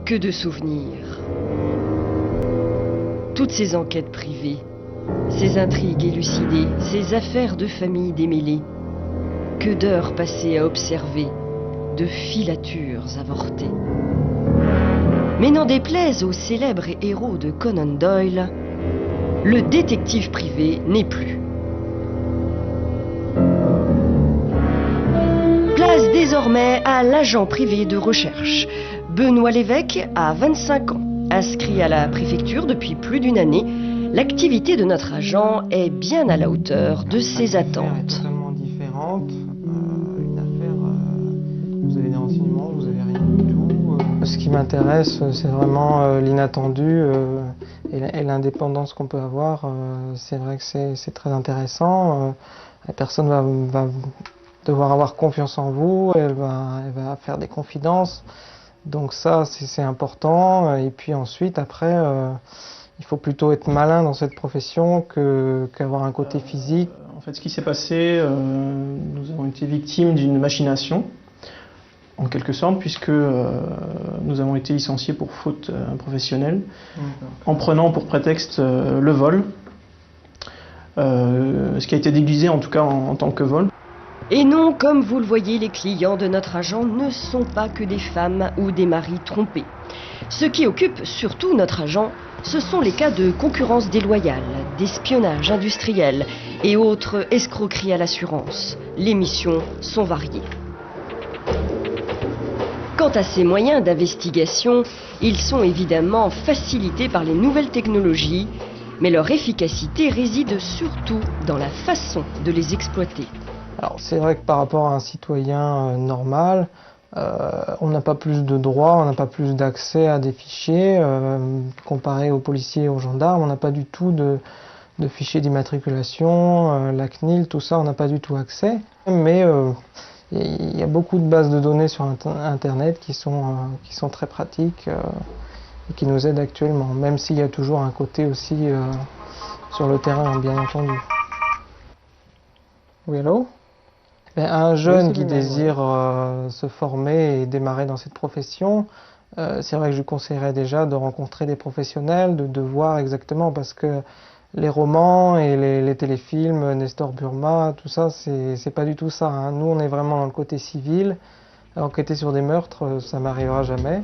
Que de souvenirs. Toutes ces enquêtes privées, ces intrigues élucidées, ces affaires de famille démêlées. Que d'heures passées à observer, de filatures avortées. Mais n'en déplaise au célèbre héros de Conan Doyle, le détective privé n'est plus. Place désormais à l'agent privé de recherche. Benoît Lévesque a 25 ans. Inscrit à la préfecture depuis plus d'une année, l'activité de notre agent est bien à la hauteur de ses attentes. Totalement différente. Une affaire, vous avez des renseignements, vous avez rien du tout. Ce qui m'intéresse, c'est vraiment l'inattendu et l'indépendance qu'on peut avoir. C'est vrai que c'est très intéressant. La personne va devoir avoir confiance en vous, elle va faire des confidences. Donc ça, c'est important. Et puis ensuite, après, il faut plutôt être malin dans cette profession qu'avoir un côté physique. En fait, ce qui s'est passé, nous avons été victimes d'une machination, en quelque sorte, puisque nous avons été licenciés pour faute professionnelle, en prenant pour prétexte le vol, ce qui a été déguisé en tout cas en tant que vol. Et non, comme vous le voyez, les clients de notre agent ne sont pas que des femmes ou des maris trompés. Ce qui occupe surtout notre agent, ce sont les cas de concurrence déloyale, d'espionnage industriel et autres escroqueries à l'assurance. Les missions sont variées. Quant à ces moyens d'investigation, ils sont évidemment facilités par les nouvelles technologies, mais leur efficacité réside surtout dans la façon de les exploiter. Alors c'est vrai que par rapport à un citoyen normal, on n'a pas plus de droits, on n'a pas plus d'accès à des fichiers. Comparé aux policiers et aux gendarmes, on n'a pas du tout de fichiers d'immatriculation, la CNIL, tout ça, on n'a pas du tout accès. Mais il y a beaucoup de bases de données sur Internet qui sont très pratiques et qui nous aident actuellement, même s'il y a toujours un côté aussi sur le terrain, bien entendu. Oui, allô ? Un jeune qui désire se former et démarrer dans cette profession, c'est vrai que je lui conseillerais déjà de rencontrer des professionnels, de voir exactement, parce que les romans et les téléfilms, Nestor Burma, tout ça, c'est pas du tout ça, hein. Nous, on est vraiment dans le côté civil. Enquêter sur des meurtres, ça m'arrivera jamais.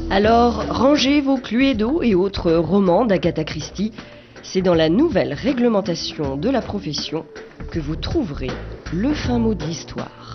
Alors, rangez vos Cluedo et autres romans d'Agatha Christie. C'est dans la nouvelle réglementation de la profession que vous trouverez le fin mot de l'histoire.